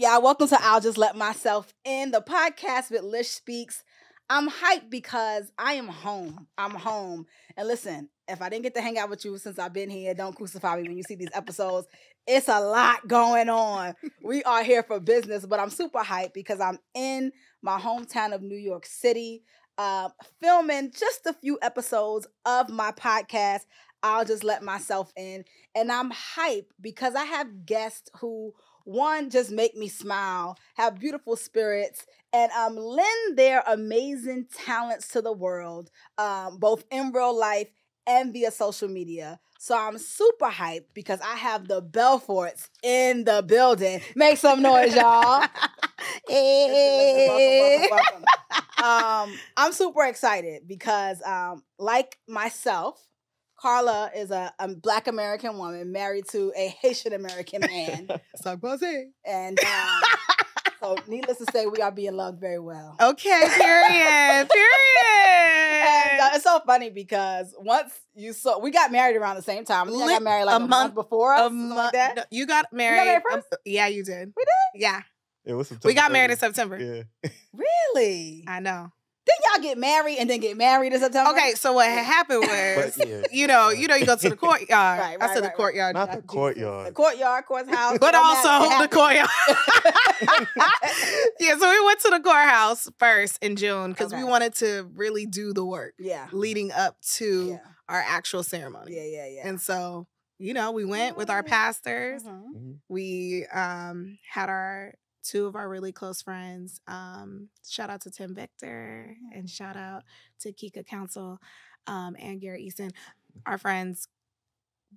y'all? Welcome to I'll Just Let Myself In, the podcast with Lish Speaks. I'm hyped because I am home. I'm home. And listen, if I didn't get to hang out with you since I've been here, don't crucify me when you see these episodes. It's a lot going on. We are here for business, but I'm super hyped because I'm in my hometown of New York City, filming just a few episodes of my podcast, I'll Just Let Myself In. And I'm hyped because I have guests who, one, just make me smile, have beautiful spirits, and lend their amazing talents to the world, both in real life and via social media. So I'm super hyped because I have the Belforts in the building. Make some noise, y'all. Hey. Welcome. I'm super excited because, like myself, Carla is a Black American woman married to a Haitian American man. And so needless to say, we are being loved very well. Okay, period. And it's so funny because we got married around the same time. I got married like a month before us. Like that. No, you got married first? Yeah, you did. We did? Yeah. It was September. We got married in September. Yeah. Really? I know. Didn't y'all get married and then get married in September? Okay, so what had happened was, you go to the courtyard. I said the courtyard. Not the courtyard. The courthouse. But also the courtyard. Yeah, so we went to the courthouse first in June because we wanted to really do the work. Yeah. Leading up to our actual ceremony. Yeah. And so, we went with our pastors. Mm-hmm. We had two of our really close friends. Shout out to Tim Victor and shout out to Kika Council and Gary Easton. Our friends,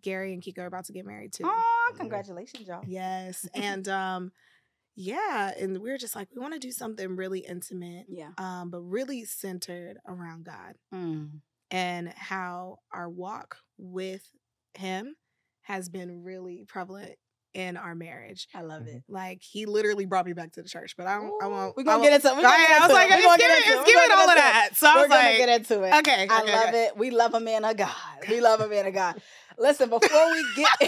Gary and Kika, are about to get married too. Oh, congratulations, y'all. Yes. And and we were just like, we want to do something really intimate, but really centered around God and how our walk with him has been really prevalent in our marriage. I love it. Like, he literally brought me back to the church, but I won't. We're going to get into it. I was like, it's giving all of that. So I was like, we're going to get into it. Okay. I love it. We love a man of God. Listen, before we get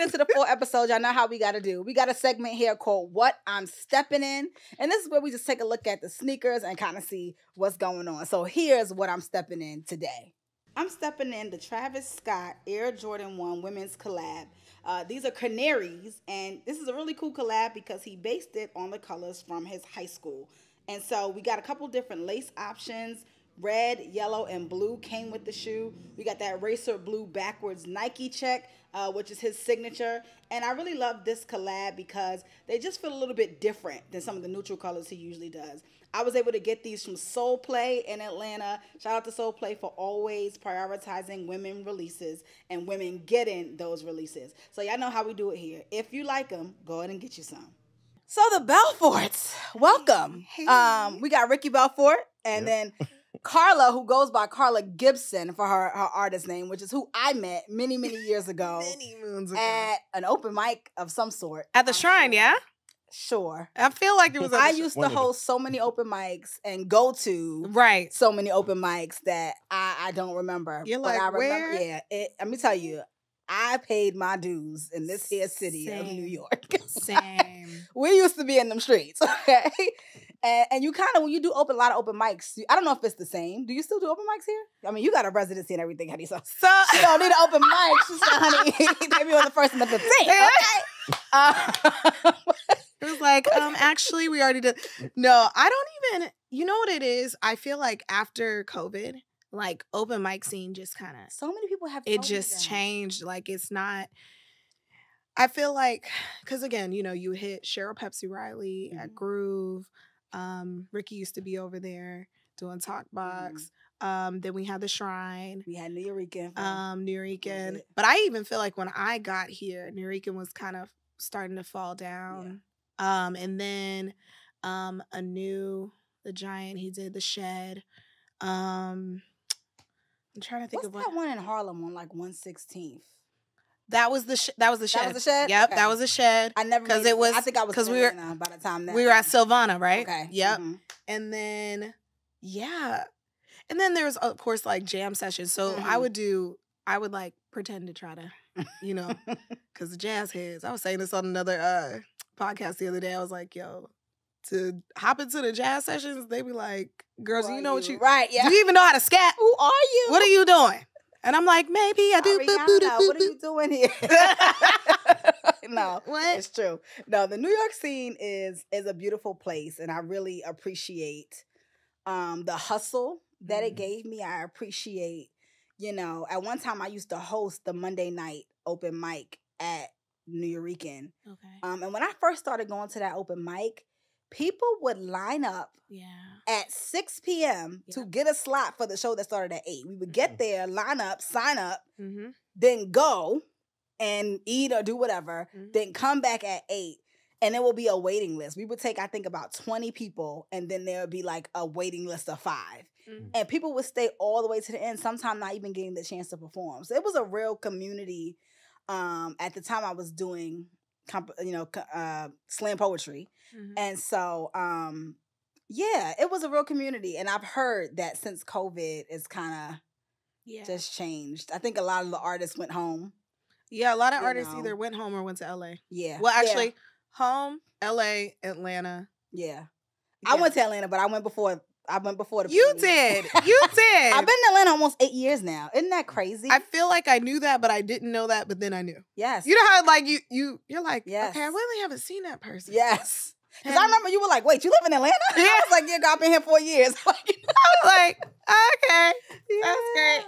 into the full episode, y'all know how we got to do. We got a segment here called What I'm Stepping In. And this is where we just take a look at the sneakers and kind of see what's going on. So here's what I'm stepping in today. I'm stepping in the Travis Scott Air Jordan 1 women's collab. These are canaries, and this is a really cool collab because he based it on the colors from his high school. And so we got a couple different lace options. Red, yellow, and blue came with the shoe. We got that racer blue backwards Nike check, which is his signature. And I really love this collab because they just feel a little bit different than some of the neutral colors he usually does. I was able to get these from Soul Play in Atlanta. Shout out to Soul Play for always prioritizing women releases and women getting those releases. So y'all know how we do it here. If you like them, go ahead and get you some. So the Belforts, welcome. Hey. We got Ricky Belfort and then Carla, who goes by Carla Gibson for her artist name, which is who I met many, many years ago. Many moons ago. At an open mic of some sort. At the Shrine, yeah? Sure. I feel like it was. I used to host so many open mics and go to so many open mics that I don't remember. You're like, I remember, where? Yeah. Let me tell you, I paid my dues in this here city of New York. Same. We used to be in them streets, okay? And you kind of, when you do a lot of open mics, I don't know if it's the same. Do you still do open mics here? I mean, you got a residency and everything, honey. So you don't need an open mic. She said, honey, maybe on the 1st and the 15th, okay? It was like, actually, we already did. No, I don't even, you know what it is? I feel like after COVID, like, open mic scene just kind of. So many people have. It just changed. Like, it's not. I feel like, because again, you hit Cheryl Pepsi Riley at Groove. Ricky used to be over there doing Talk Box. Then we had the Shrine. We had Nuyorican. Nuyorican. But I even feel like when I got here, Nuyorican was kind of starting to fall down. And then the Giant, he did the Shed. I'm trying to think of that one in Harlem on like 116th. That was the Shed. That was the Shed? Yep, Okay. that was the Shed. I never because it was. I think I was because by the time that we were at Silvana, right? Okay. Yep. Mm-hmm. And then and then there was of course like jam sessions. So I would like pretend to try to, because the jazz heads. I was saying this on another podcast the other day. I was like, yo, to hop into the jazz sessions, they be like, girls, do you know what you... Right, yeah. Do you even know how to scat? Who are you? What are you doing? And I'm like, maybe I do. What are you doing here? No, what? It's true. No, the New York scene is a beautiful place, and I really appreciate the hustle that it gave me. I appreciate, at one time I used to host the Monday night open mic at New Eurekan. Okay. And when I first started going to that open mic, people would line up at 6 p.m. to get a slot for the show that started at 8. We would get there, line up, sign up, then go and eat or do whatever, then come back at 8. And there will be a waiting list. We would take, I think, about 20 people, and then there would be like a waiting list of 5. And people would stay all the way to the end, sometimes not even getting the chance to perform. So it was a real community. At the time I was doing slam poetry. And so, it was a real community. And I've heard that since COVID, it's kind of just changed. I think a lot of the artists went home. Yeah, a lot of artists either went home or went to LA. Yeah. Well, actually, home, LA, Atlanta. Yeah. I went to Atlanta, but I went before the You did. You did. I've been in Atlanta almost 8 years now. Isn't that crazy? I feel like I knew that, but I didn't know that, but then I knew. Yes. You know how like you're like, yes. Okay, I really haven't seen that person. Yes. Because I remember you were like, wait, you live in Atlanta? Yeah. I was like, yeah, girl, I've been here 4 years. I was like, okay, that's great.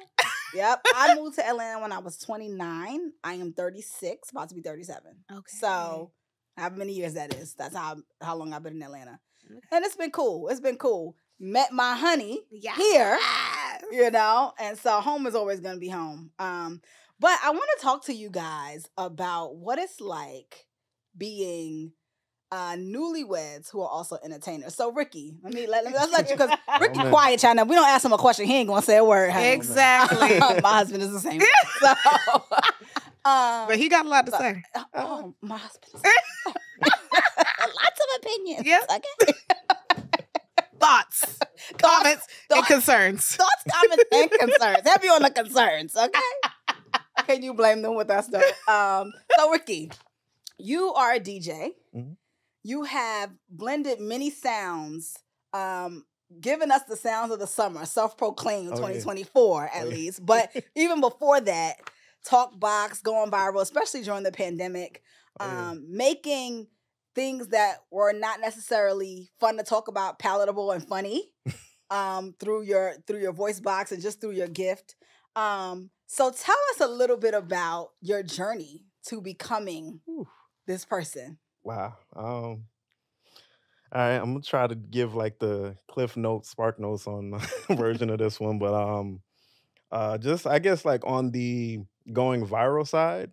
Yep. I moved to Atlanta when I was 29. I am 36, about to be 37. Okay. So however many years that is. That's how long I've been in Atlanta. Okay. And it's been cool. It's been cool. Met my honey here, and so home is always going to be home. But I want to talk to you guys about what it's like being newlyweds who are also entertainers. So Ricky, let's let you, because Ricky quiet China. We don't ask him a question, he ain't gonna say a word. Honey. Exactly. My husband is the same. So, but he got a lot to say. Oh, my husband. Lots of opinions. Yep. Okay. Thoughts, comments, and concerns. Thoughts, comments, and concerns. Heavy on the concerns. Okay. Can you blame them with us though? So Ricky, you are a DJ. Mm-hmm. You have blended many sounds, given us the sounds of the summer, self-proclaimed 2024 at least. But even before that, Talkbox going viral, especially during the pandemic, making things that were not necessarily fun to talk about palatable and funny through your voice box and just through your gift. So tell us a little bit about your journey to becoming this person. Wow. All right, I'm gonna try to give like the Cliff Notes, Spark Notes on my version of this one, but just I guess like on the going viral side,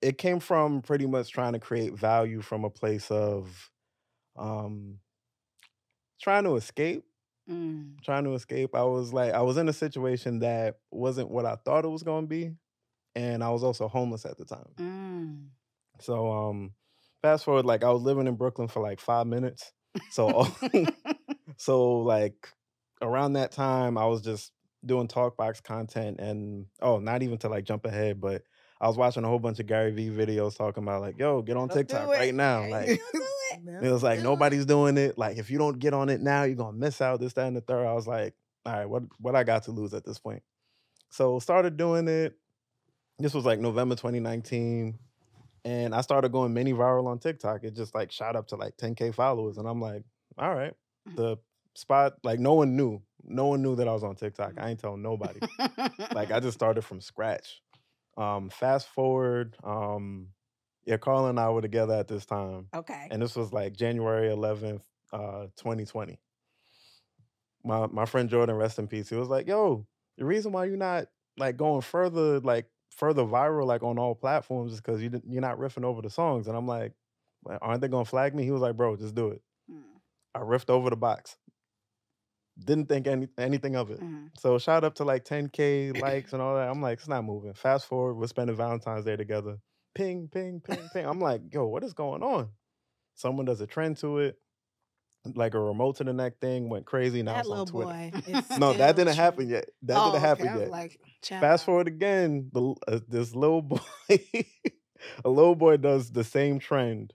it came from pretty much trying to create value from a place of trying to escape. I was in a situation that wasn't what I thought it was going to be, and I was also homeless at the time. So fast forward, like I was living in Brooklyn for like 5 minutes. So so like around that time I was just doing Talkbox content, and not even to like jump ahead, but I was watching a whole bunch of Gary Vee videos talking about like, yo, get on TikTok right now. Like it was like nobody's doing it. Like if you don't get on it now, you're gonna miss out, this, that, and the third. I was like, all right, what I got to lose at this point? So started doing it. This was like November 2019. And I started going mini viral on TikTok. It just like shot up to like 10K followers. And I'm like, all right. The spot, like no one knew that I was on TikTok. I ain't telling nobody. Like I just started from scratch. Fast forward, Carl and I were together at this time. Okay. And this was like January 11th, 2020. My friend Jordan, rest in peace, he was like, yo, the reason why you're not like going further viral like on all platforms is because you're not riffing over the songs. And I'm like, aren't they gonna flag me? He was like, bro, just do it. I riffed over the box. Didn't think anything of it. So shot up to like 10K likes and all that. I'm like, it's not moving. Fast forward, we're spending Valentine's Day together. Ping, ping, ping, ping. I'm like, yo, what is going on? Someone does a trend to it. Like a remote to the neck thing went crazy. Now it's on Twitter. Boy, no, that didn't happen yet. That didn't happen yet. Like, fast forward again, this little boy, a little boy does the same trend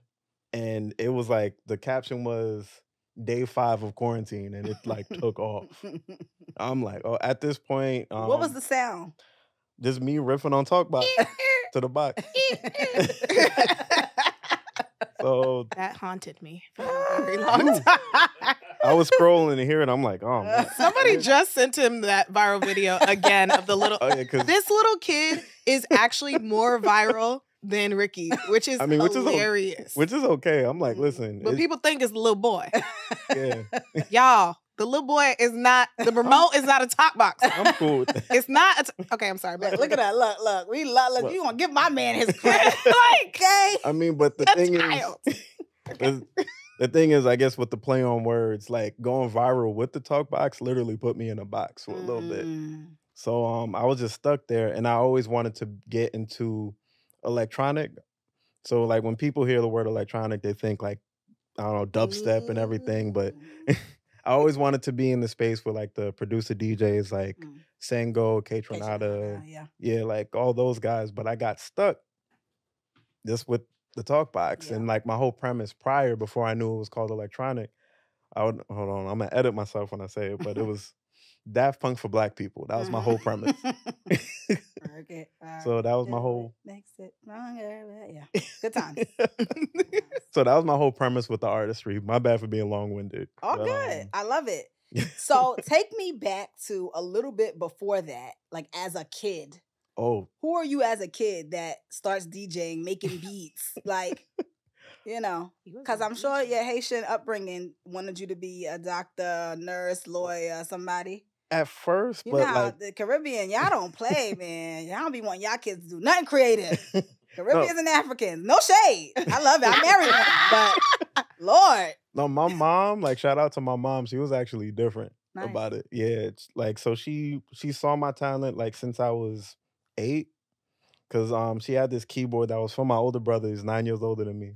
And it was like, the caption was day 5 of quarantine, and it like took off. I'm like, oh, at this point. What was the sound? Just me riffing on Talkbox to the box. So that haunted me for a very long time. I was scrolling here, and I'm like, oh, man. Somebody just sent him that viral video again of the little. Oh, yeah, this little kid is actually more viral than Ricky, which is hilarious. Which is okay. I'm like, listen. But people think it's the little boy. Yeah. Y'all, the little boy is not, the remote is not a talk box. I'm cool with that. It's not, okay, I'm sorry. Look at that. Look. Look. You want to give my man his credit. Okay. I mean, but the thing is, I guess with the play on words, like going viral with the talk box literally put me in a box for a little bit. So I was just stuck there, and I always wanted to get into electronic. So like when people hear the word electronic, they think like, I don't know, dubstep and everything, but I always wanted to be in the space with like the producer DJs like Sango, K Tronada, yeah, like all those guys. But I got stuck just with the talk box, and like my whole premise prior, before I knew it was called electronic, hold on, I'm gonna edit myself when I say it, but it was Daft Punk for Black people. That was my whole premise. Okay. So that was my whole. Makes it longer. Yeah. Good times. So that was my whole premise with the artistry. My bad for being long-winded. Oh, but, good. I love it. So take me back to a little bit before that, like as a kid. Oh. Who are you as a kid that starts DJing, making beats? Like, you know, because I'm sure your Haitian upbringing wanted you to be a doctor, nurse, lawyer, somebody. At first, you know how the Caribbean, y'all don't play, man. Y'all don't be wanting y'all kids to do nothing creative. Caribbeans and Africans, no shade. I love it. I married one, but Lord. No, my mom, like shout out to my mom. She was actually different about it. Yeah, it's like so she saw my talent like since I was 8, because she had this keyboard that was from my older brother. He's 9 years older than me,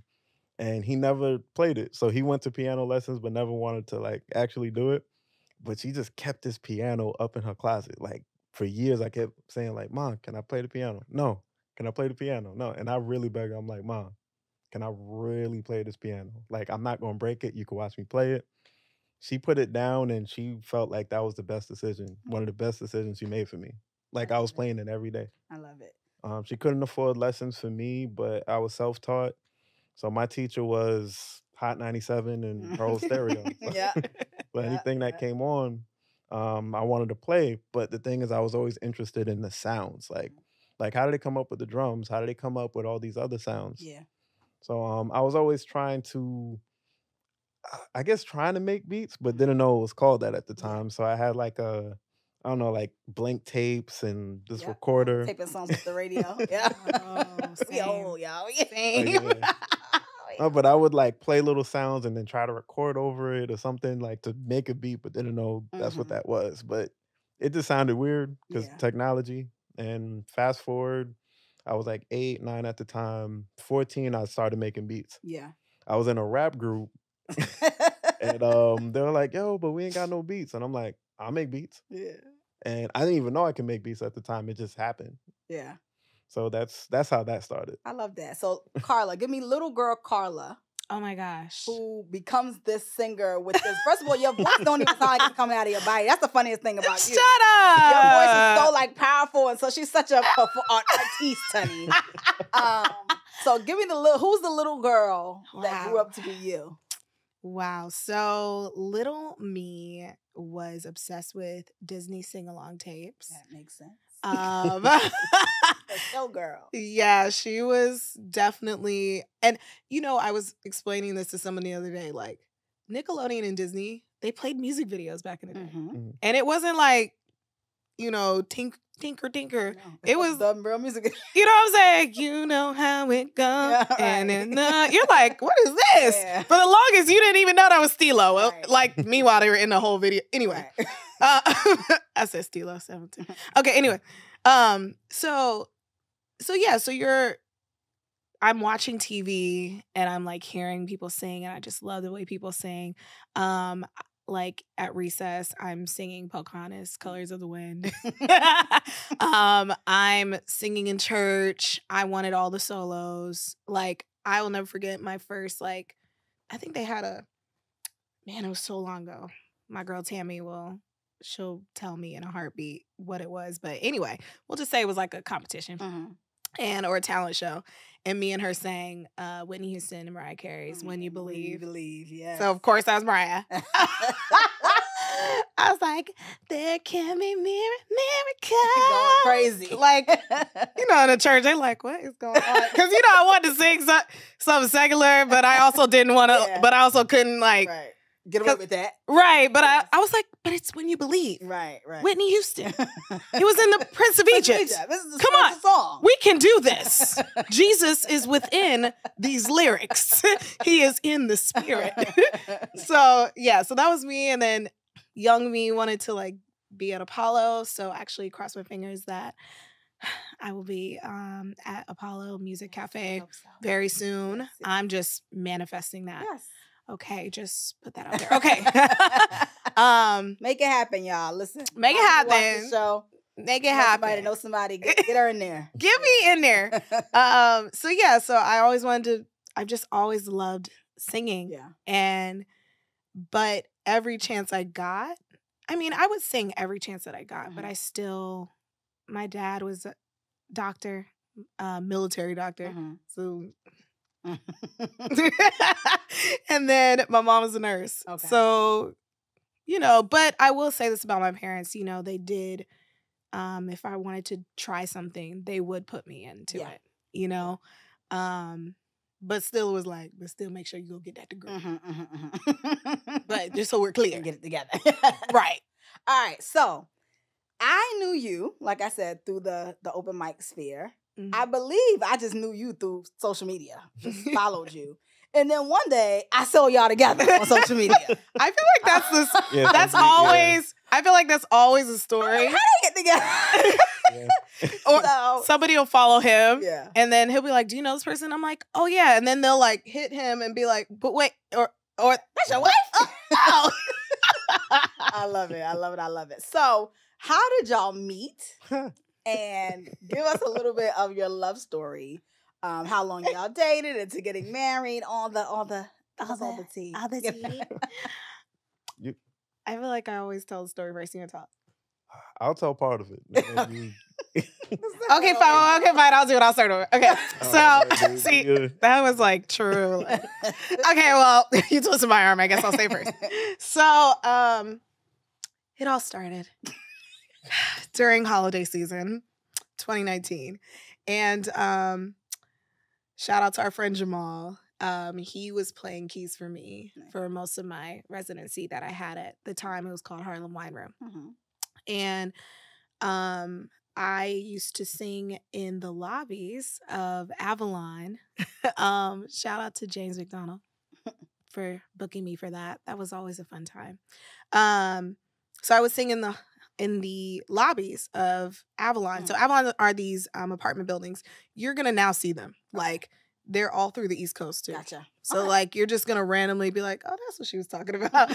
and he never played it. So he went to piano lessons, but never wanted to like actually do it. But she just kept this piano up in her closet. Like for years, I kept saying like, "Mom, can I play the piano?" No. Can I play the piano? No. And I really begged her. I'm like, "Mom, can I really play this piano? Like, I'm not going to break it. You can watch me play it." She put it down, and she felt like that was the best decision. One of the best decisions she made for me. Like I was playing it every day. I love it. She couldn't afford lessons for me, but I was self-taught. So my teacher was Hot 97 and her whole stereo. Yeah. But anything that came on, I wanted to play. But the thing is, I was always interested in the sounds. Like how did they come up with the drums? How did they come up with all these other sounds? Yeah. So I was always trying to make beats, but didn't know it was called that at the time. So I had like I don't know, like blank tapes and this recorder. Taping songs with the radio. Yeah. We old, y'all. Same. Oh, but I would like play little sounds and then try to record over it or something like to make a beat, but didn't know that's what that was. But it just sounded weird because technology. And fast forward, I was like 8, 9 at the time. 14, I started making beats. Yeah. I was in a rap group. And they were like, "Yo, but we ain't got no beats." And I'm like, "I'll make beats." Yeah. And I didn't even know I could make beats at the time. It just happened. Yeah. So that's how that started. I love that. So Carla, give me little girl Carla. Oh my gosh. Who becomes this singer with this. First of all, your voice don't even sound like it's coming out of your body. That's the funniest thing about you. Shut up. Your voice is so like powerful, and so she's such a artiste, honey. So give me who's the little girl that grew up to be you? Wow. So little me was obsessed with Disney sing-along tapes. That makes sense. A showgirl. Yeah, she was definitely, and you know, I was explaining this to someone the other day, like Nickelodeon and Disney, they played music videos back in the day. And it wasn't like, you know, tinker. No, it was the real music. You know what I'm saying? You know how it goes. Yeah, right. And then you're like, what is this? Yeah. For the longest, you didn't even know that was Stilo. Right. Like, meanwhile, they were in the whole video. Anyway. Right. I said Stilo 17. Okay, anyway. So I'm watching TV and I'm like hearing people sing, and I just love the way people sing. Like at recess, I'm singing Pocahontas, Colors of the Wind. I'm singing in church. I wanted all the solos. Like I will never forget my first, like, I think they had it was so long ago. My girl Tammy she'll tell me in a heartbeat what it was. But anyway, we'll just say it was like a competition or a talent show. And me and her sang Whitney Houston and Mariah Carey's When You Believe. When You Believe, yes. So, of course, that was Mariah. I was like, there can be miracles. Going crazy. Like, in the church, they're like, what is going on? Because, I wanted to sing something secular, but I also didn't want to, but I also couldn't, like. Right. Get away with that. Right. But I was like, but it's When You Believe. Right. Whitney Houston. He was in the Prince of Egypt. This is Come on. Song. We can do this. Jesus is within these lyrics. He is in the spirit. So that was me. And then young me wanted to like be at Apollo. So actually cross my fingers that I will be at Apollo Music Cafe very soon. Yes. I'm just manifesting that. Yes. Okay, just put that out there. Okay. Make it happen, y'all. Listen. Make it happen. Show. Make it happen. Know somebody. Get her in there. Get me in there. So I always I've just always loved singing. Yeah. But every chance I got, I would sing every chance that I got, but my dad was a doctor, military doctor. So and then my mom was a nurse. Okay. So, but I will say this about my parents, they did, if I wanted to try something, they would put me into it, but still it was like, but still make sure you go get that degree. But just so we're clear. Get it together. Right. All right. So I knew you, like I said, through the open mic sphere. Mm-hmm. I believe I just knew you through social media. Just followed you. And then one day I saw y'all together on social media. I feel like that's always I feel like that's always a story. How they get together? Or somebody will follow him. Yeah. And then he'll be like, do you know this person? I'm like, oh yeah. And then they'll like hit him and be like, but wait, or that's your wife? Oh. I love it. So how did y'all meet? And give us a little bit of your love story. How long y'all dated into getting married, all the tea. All the tea. I feel like I always tell the story first. You talk. I'll tell part of it. Okay, fine. I'll do it. I'll start over. Okay. So, see, that was like true. Okay, well, you twisted my arm. I guess I'll say first. So, it all started during holiday season, 2019. And shout out to our friend Jamal. He was playing keys for me for most of my residency that I had at the time. It was called Harlem Wine Room. Mm-hmm. And I used to sing in the lobbies of Avalon. Shout out to James McDonald for booking me for that. That was always a fun time. So I would sing in the lobbies of Avalon. Mm-hmm. So Avalon are these apartment buildings. You're going to now see them. Like, they're all through the East Coast, too. Gotcha. So, like, you're just going to randomly be like, oh, that's what she was talking about.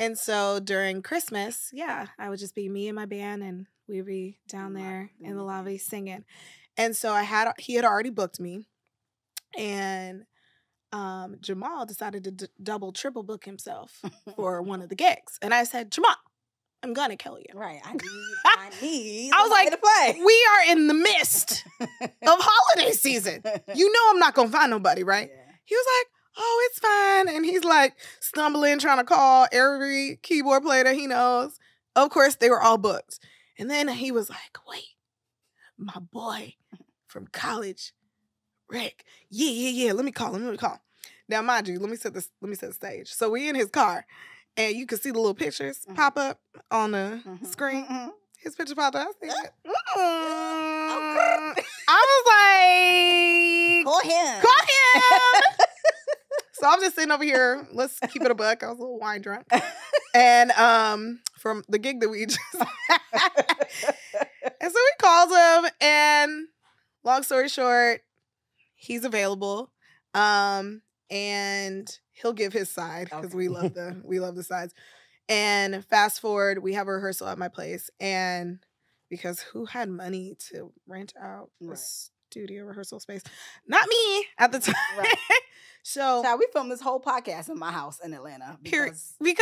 And so during Christmas, I would just be me and my band, and we'd be down there in the lobby singing. And so he had already booked me, and Jamal decided to double, triple book himself for one of the gigs. And I said, Jamal, I'm gonna kill you. Right. I was like, to play. We are in the midst of holiday season. You know I'm not gonna find nobody, right? Yeah. He was like, oh, it's fine. And he's like stumbling, trying to call every keyboard player that he knows. Of course, they were all booked. And then he was like, wait, my boy from college, Rick. Yeah. Let me call him. Now, mind you, let me set the stage. So we in his car. And you can see the little pictures pop up on the screen. Mm-hmm. His picture popped up. I was like, call him. So I'm just sitting over here. Let's keep it a buck. I was a little wine drunk. And from the gig that we just and so we called him, and long story short, he's available. And he'll give his side because we love the sides. And fast forward, we have a rehearsal at my place, and because who had money to rent out studio rehearsal space. Not me at the time. Right. So we filmed this whole podcast in my house in Atlanta. Because who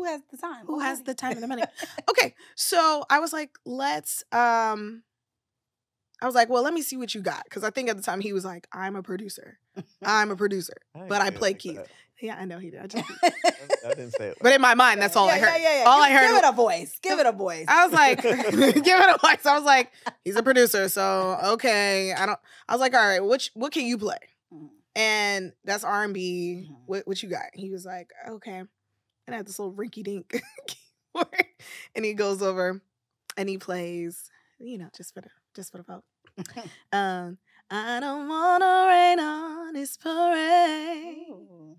has the time? Who has the time and the money? Okay. So I was like, well, let me see what you got. Because I think at the time he was like, I'm a producer. But I play keys. Yeah, I know he did. I didn't say it. But in my mind, that's all I heard. Yeah. All I heard. Give it a voice. Give it a voice. I was like, give it a voice. I was like, he's a producer, so okay. I was like, all right, what can you play? And that's R&B. What you got? He was like, okay. And I had this little rinky dink keyboard, and he goes over, and he plays, just for the vote. I don't wanna rain on this parade. Ooh.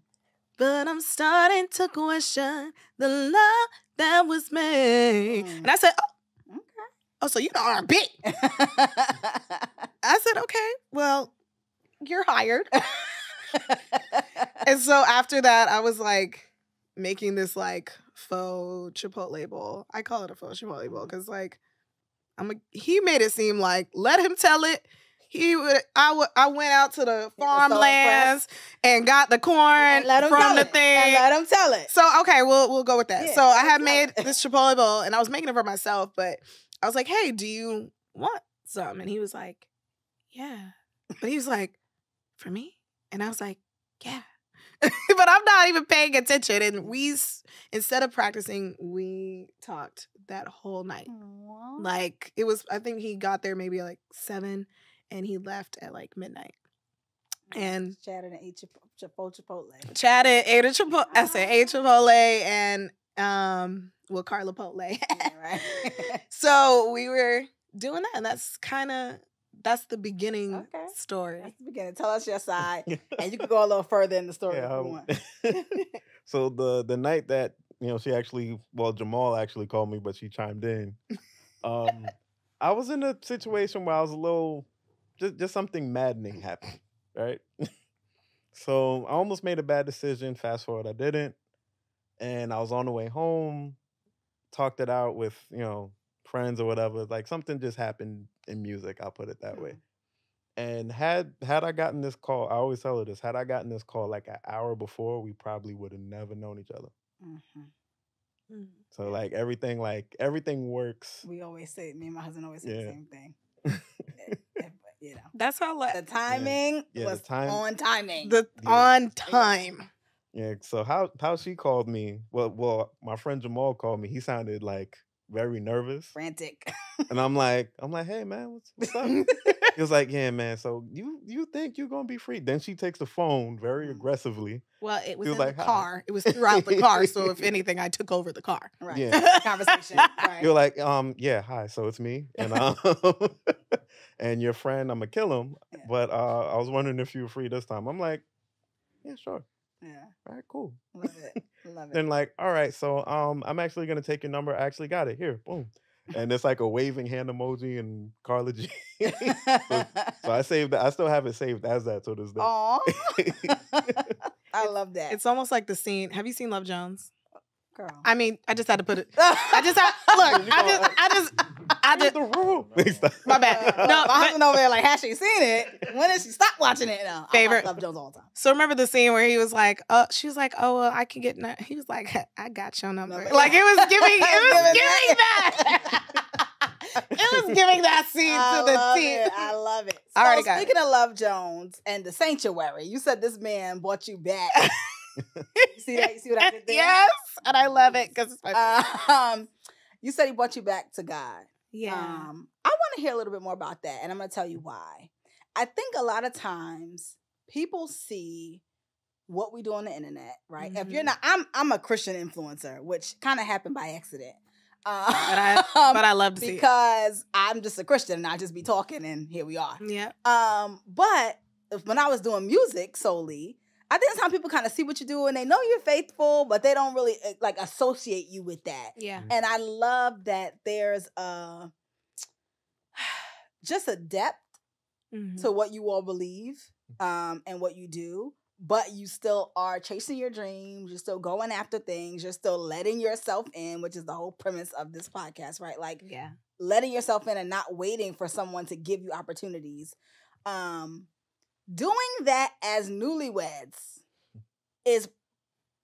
But I'm starting to question the love that was made. And I said, oh, okay. Oh, so you know R&B. I said, okay, well, you're hired. And so after that, I was like making this like faux Chipotle bowl. I call it a faux Chipotle bowl because like he made it seem like let him tell it. I went out to the farmlands and got the corn from the thing. And let him tell it. So, okay, we'll go with that. Yeah, so I had made this Chipotle bowl, and I was making it for myself, but I was like, hey, do you want some? And he was like, yeah. But he was like, for me? And I was like, yeah. But I'm not even paying attention. And instead of practicing, we talked that whole night. Aww. Like, it was, I think he got there maybe like 7. And he left at like midnight. And chatted and ate Chipotle. Chatted, ate a Chipotle. I said ate Chipotle and Carla Potle. Yeah, right. So we were doing that, and that's the beginning story. That's the beginning. Tell us your side, and you can go a little further in the story if you want. So the night that Jamal actually called me, but she chimed in. I was in a situation where I was a little. Just something maddening happened, right? So I almost made a bad decision. Fast forward, I didn't. And I was on the way home, talked it out with, friends or whatever. Like something just happened in music, I'll put it that way. And had I gotten this call, I always tell her this, had I gotten this call like an hour before, we probably would have never known each other. Mm-hmm. Mm-hmm. So everything works. We always say, me and my husband always say the same thing. That's how the timing was on timing. On time. Yeah. So how she called me? Well, my friend Jamal called me. He sounded like very nervous, frantic, and I'm like, hey man, what's up? He was like, yeah man. So you think you're gonna be free? Then she takes the phone very aggressively. Well, it was in the car. It was throughout the car. So if anything, I took over the car. Right. Yeah. Conversation. Right. You're like, yeah, hi. So it's me, and and your friend, I'm gonna kill him. Yeah. But I was wondering if you were free this time. I'm like, yeah, sure. Yeah. All right, cool. Love it. Then like, all right, so I'm actually gonna take your number. I actually got it. Here, boom. And it's like a waving hand emoji and Carla G. so I saved that. I still have it saved as that to this day. Aww. I love that. It's almost like the scene. Have you seen Love Jones? Girl. I mean, I just had to put it. I just the room. My bad. No, my husband over there like, has she seen it? When did she stop watching it? No, favorite. I watch Love Jones all the time. So remember the scene where he was like, she was like, oh, well, I can get. He was like, I got your number. Like it was giving that. It was giving that scene to the team. I love it. So speaking of Love Jones and the Sanctuary, you said this man brought you back. You see that? You see what I did there? Yes, and I love it because it's my favorite. You said he brought you back to God. Yeah. I want to hear a little bit more about that, and I'm going to tell you why. I think a lot of times people see what we do on the internet, right? Mm-hmm. If you're not, I'm a Christian influencer, which kind of happened by accident. But I love to see it. Because I'm just a Christian and I just be talking and here we are. Yeah. But when I was doing music solely, I think sometimes people kind of see what you do and they know you're faithful, but they don't really like associate you with that. Yeah. And I love that there's just a depth to what you all believe and what you do. but you still are chasing your dreams. You're still going after things. You're still letting yourself in, which is the whole premise of this podcast, right? Like, letting yourself in and not waiting for someone to give you opportunities. Doing that as newlyweds is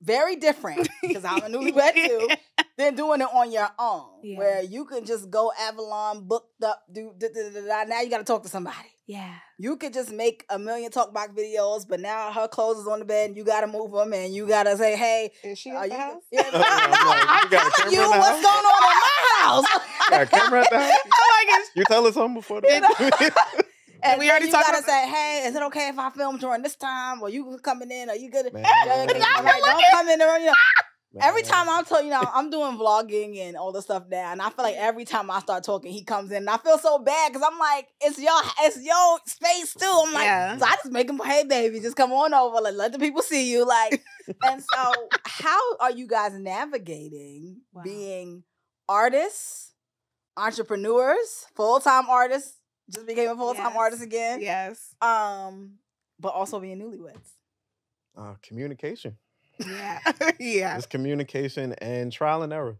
very different, because I'm a newlywed too, than doing it on your own, where you can just go Avalon, booked up, now you got to talk to somebody. Yeah. You could just make a million talkbox videos, but now her clothes is on the bed and you got to move them and you got to say, hey. Is she at the house? Yeah, I'm telling you what's going on in my house. Got a camera at the house? Oh my gosh. You tell us something before the And we already gotta say, hey, is it okay if I film during this time? Or you coming in? Are you good? Don't come in there. Every time I'm doing vlogging and all this stuff now, and I feel like every time I start talking, he comes in, and I feel so bad because I'm like, it's your space too. I'm like, so I just make him, hey baby, just come on over, let the people see you, like. And so, how are you guys navigating being artists, entrepreneurs, full-time artists? Just became a full-time artist again. Yes. But also being newlyweds. Communication. Yeah. Yeah. It's communication and trial and error.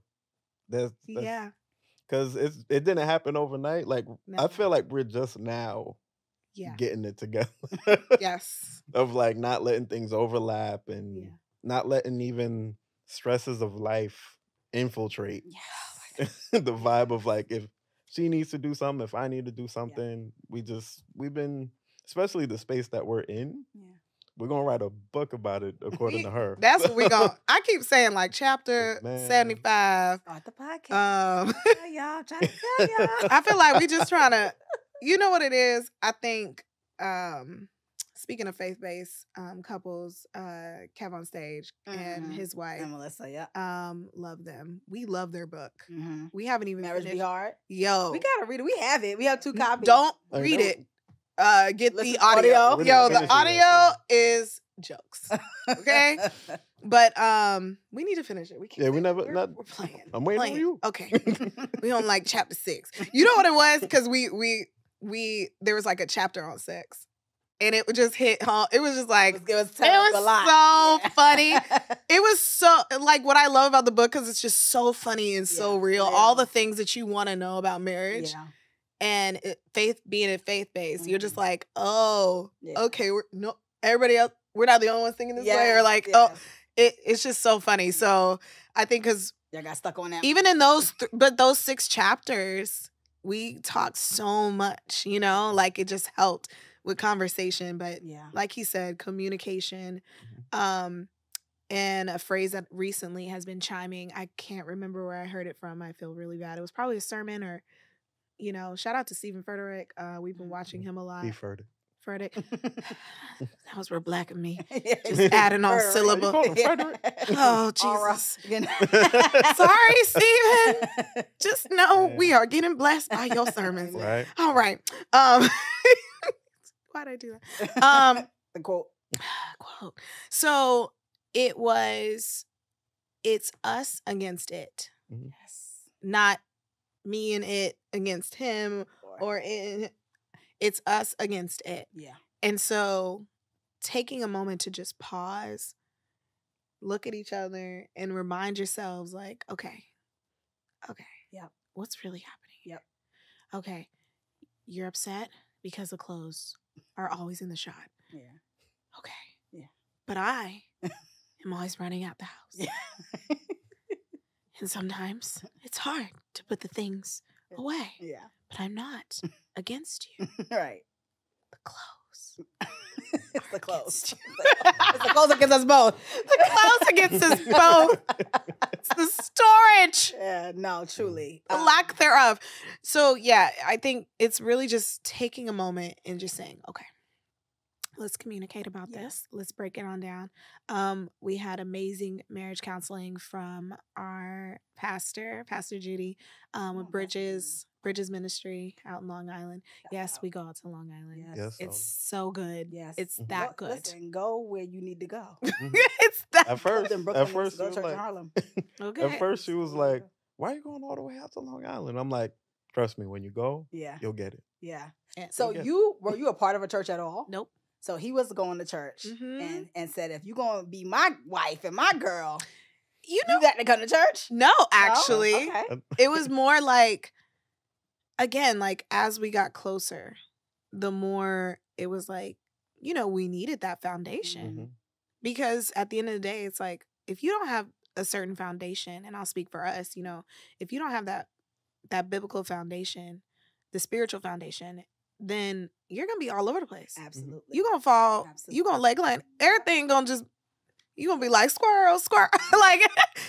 That's because it didn't happen overnight. Like, I feel like we're just now getting it together. Yes. Of like not letting things overlap and not letting even stresses of life infiltrate the vibe of like, if she needs to do something, if I need to do something, we've been, especially the space that we're in. Yeah. We're going to write a book about it, according to her. That's what we're going to... I keep saying, like, chapter 75. Start the podcast. Y'all, trying to tell y'all. I feel like we just trying to... You know what it is? I think, speaking of faith-based couples, Kev on Stage and his wife... And Melissa, love them. We love their book. Mm-hmm. We haven't even Marriage finished. Be Hard? Yo. We got to read it. We have it. We have 2 copies. Don't read it. Get the audio. Yo, the audio is jokes. Okay? But we need to finish it. We can't. We're playing. I'm waiting on you. Okay. We on like chapter 6. You know what it was? Because we there was like a chapter on sex. And it just hit home. It was just like, it was so funny. It was so, like, what I love about the book, because it's just so funny and so real. All the things that you want to know about marriage. Yeah. And being faith-based, you're just like, okay, everybody else, we're not the only ones thinking this way, or like, it's just so funny. So I think because I got stuck on that. Even in those, but those 6 chapters, we talked so much, like it just helped with conversation. But like he said, communication, and a phrase that recently has been chiming. I can't remember where I heard it from. I feel really bad. It was probably a sermon or. Shout out to Stephen Frederick. We've been watching him a lot. Frederick. That was real black of me. Just adding on syllable. Oh, Jesus. Sorry, Stephen. Just know we are getting blessed by your sermons. Right. All right. Why'd I do that? The quote. So it's us against it. Mm-hmm. Yes. Not me and it against him, it's us against it. Yeah. And so taking a moment to just pause, look at each other, and remind yourselves like, okay. Yep. What's really happening? Yep. Okay. You're upset because the clothes are always in the shot. Yeah. Okay. Yeah. But I am always running out the house. Yeah. And sometimes it's hard to put the things away. Yeah. But I'm not against you. Right. The clothes. It's the clothes. It's the clothes against us both. The clothes against us both. It's the storage. Yeah, no, truly. The lack thereof. So, yeah, I think it's really just taking a moment and just saying, okay, let's communicate about this. Let's break it on down. We had amazing marriage counseling from our pastor, Pastor Judy, with Bridges Ministry out in Long Island. Yes, we go out to Long Island. Yes. It's so good. Yes. It's that good. Listen, go where you need to go. It's that At first, she was like, okay. At first she was like, why are you going all the way out to Long Island? I'm like, trust me, when you go, you'll get it. Yeah. Yeah. So were you a part of a church at all? Nope. So he was going to church and said, if you're going to be my wife and my girl, you got to come to church? No, actually. Oh, okay. It was more like, again, like as we got closer, the more it was like, we needed that foundation. Mm-hmm. Because at the end of the day, it's like, if you don't have a certain foundation, and I'll speak for us, if you don't have that biblical foundation, the spiritual foundation, then you're going to be all over the place. Absolutely. You're going to fall. Absolutely. You're going to leg land. Everything going to just, you're going to be like, squirrel. Like,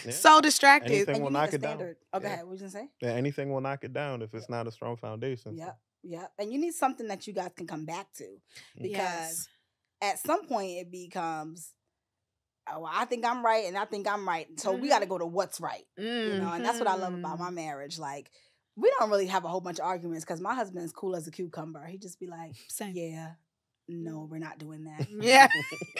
so distracted. Anything will knock it down. Oh, go ahead. What were you going to say? Yeah, anything will knock it down if it's not a strong foundation. Yeah. And you need something that you guys can come back to. Because at some point it becomes, oh, I think I'm right and I think I'm right. So we got to go to what's right. And that's what I love about my marriage. Like, we don't really have a whole bunch of arguments because my husband is cool as a cucumber. He just be like, yeah, no, we're not doing that. Yeah.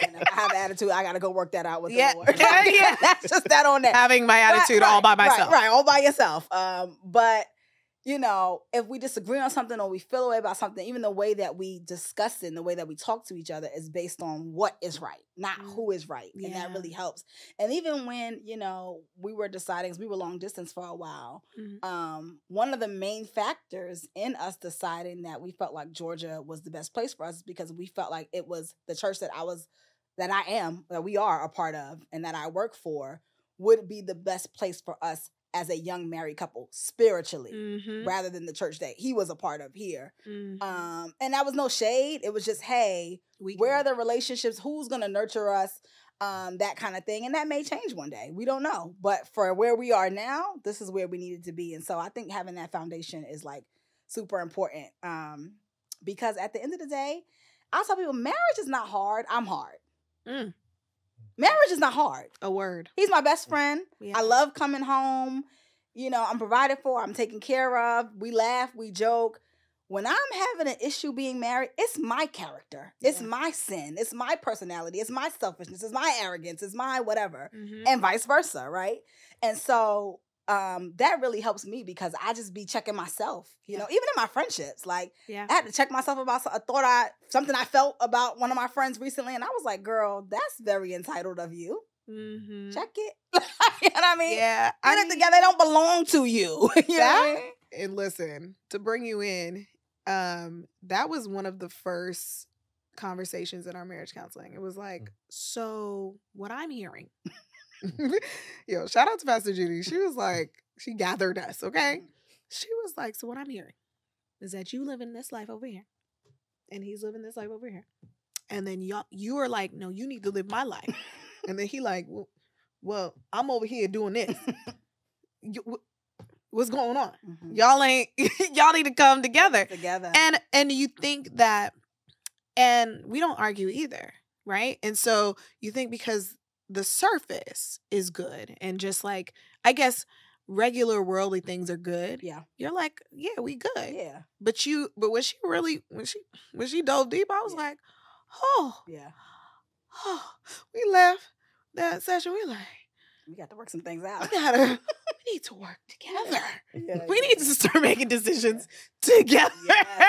And if I have an attitude, I got to go work that out with the Lord. Yeah. That's just that on that. Having my attitude all by myself. Right, all by yourself. But, if we disagree on something or we feel a way about something, even the way that we discuss it and the way that we talk to each other is based on what is right, not who is right. And that really helps. And even when, we were deciding, because we were long distance for a while, one of the main factors in us deciding that we felt like Georgia was the best place for us is because we felt like it was the church that we are a part of and that I work for would be the best place for us as a young married couple spiritually, rather than the church that he was a part of here. And that was no shade. It was just, hey, where are the relationships? Who's going to nurture us? That kind of thing. And that may change one day. We don't know. But for where we are now, this is where we needed to be. And so I think having that foundation is like super important. Because at the end of the day, I'll tell people, marriage is not hard. I'm hard. Marriage is not hard. A word. He's my best friend. Yeah. I love coming home. I'm provided for. I'm taken care of. We laugh. We joke. When I'm having an issue being married, it's my character. It's my sin. It's my personality. It's my selfishness. It's my arrogance. It's my whatever. And vice versa, right? And so that really helps me because I just be checking myself, even in my friendships. Like, I had to check myself about something I felt about one of my friends recently. And I was like, girl, that's very entitled of you. Check it. You know what I mean? Yeah. Put it together. They don't belong to you. You know what I mean? And listen, to bring you in, that was one of the first conversations in our marriage counseling. It was like, so what I'm hearing... Yo, shout out to Pastor Judy. She was like, she gathered us, okay? She was like, so what I'm hearing is that you living this life over here and he's living this life over here. And then you are like, no, you need to live my life. And then he like, well, I'm over here doing this. What's going on? Y'all need to come together. And you think that, and we don't argue either, right? And so you think because the surface is good and just like, I guess regular worldly things are good. Yeah. You're like, yeah, we good. Yeah. But when she dove deep, I was like, oh. Yeah. Oh, we left that session. We got to work some things out. We need to work together. We need to start making decisions together.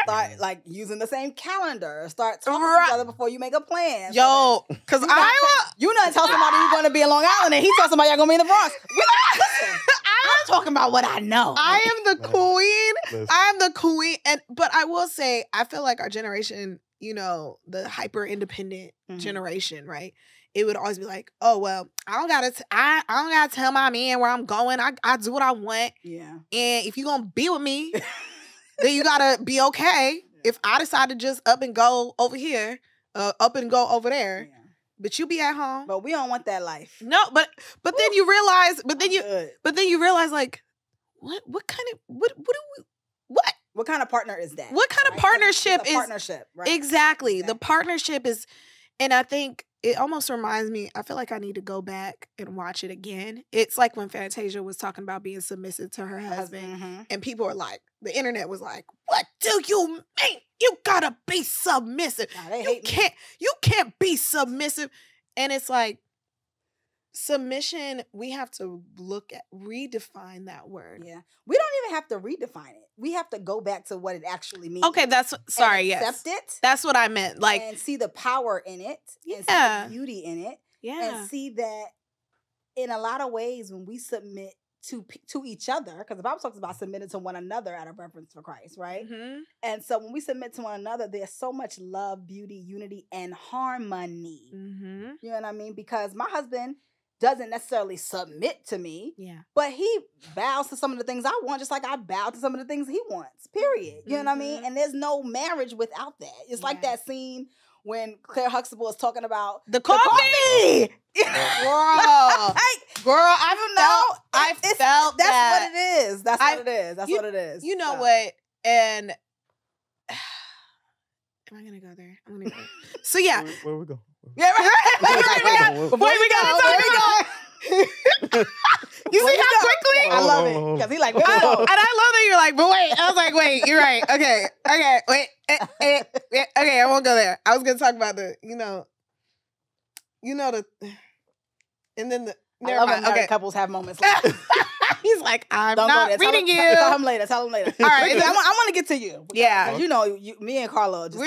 Start like using the same calendar. Start talking together before you make a plan. Yo, because you not tell somebody you're going to be in Long Island and he tells somebody you're going to be in the Bronx. Listen, I'm talking about what I know. I am the queen. I'm the queen. But I will say, I feel like our generation, the hyper independent generation, right? It would always be like, oh, well, I don't gotta tell my man where I'm going. I do what I want. Yeah. And if you're gonna be with me, then you gotta be okay. If I decide to just up and go over here, up and go over there, but you be at home. But we don't want that life. No, but then you realize, but then you realize like, what kind of partner is that? What kind of partnership is partnership? Right? Exactly. The partnership is, and I think it almost reminds me, I feel like I need to go back and watch it again. It's like when Fantasia was talking about being submissive to her husband, and people are like, the internet was like, what do you mean? You gotta be submissive. Nah, you can't be submissive. And it's like, submission, we have to redefine that word. Yeah. We don't even have to redefine it. We have to go back to what it actually means. Okay, accept it. That's what I meant. Like, and see the power in it. And see the beauty in it. Yeah. And see that in a lot of ways when we submit to each other, because the Bible talks about submitting to one another out of reverence for Christ, right? Mm-hmm. And so when we submit to one another, there's so much love, beauty, unity, and harmony. Mm-hmm. You know what I mean? Because my husband doesn't necessarily submit to me, but he bows to some of the things I want, just like I bow to some of the things he wants, period. You know what I mean? And there's no marriage without that. It's like that scene when Claire Huxtable is talking about the coffee. Girl, I felt that's that. what it is. That's what it is. That's what it is. You know what? And am I gonna go there? I'm gonna go. So yeah, where we go? Yeah, right. Before we go. You see how quickly? I love it because he like. And I love that you're like, but wait. I was like, wait, you're right. Okay, wait. Okay, I won't go there. I was gonna talk about the, and then the. I love when couples have moments like that. He's like, I'm not reading you. Tell him later. All right, I want to get to you. Yeah. Me and Carla just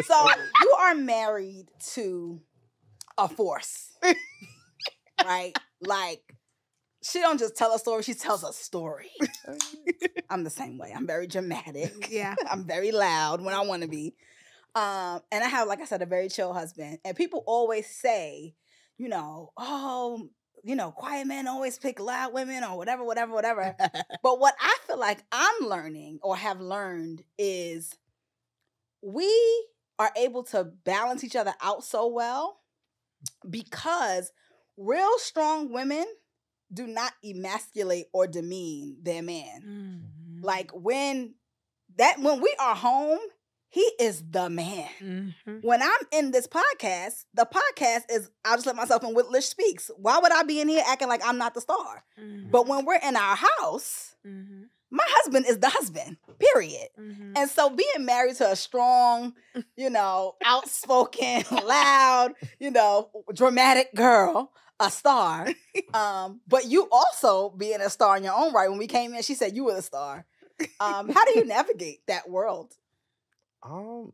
so you are married to a force, right? Like, she don't just tell a story, she tells a story. I'm the same way. I'm very dramatic. Yeah. I'm very loud when I want to be. And I have, like I said, a very chill husband. And people always say, quiet men always pick loud women or whatever. But what I feel like I'm learning or have learned is we are able to balance each other out so well because real strong women do not emasculate or demean their man. Mm-hmm. Like when we are home, he is the man. Mm-hmm. When I'm in this podcast, the podcast is, I'll just let myself in with Lish Speaks. Why would I be in here acting like I'm not the star? Mm-hmm. But when we're in our house, my husband is the husband, period. Mm-hmm. And so being married to a strong, outspoken, loud, dramatic girl, a star, but you also being a star in your own right. When we came in, she said you were the star. How do you navigate that world? I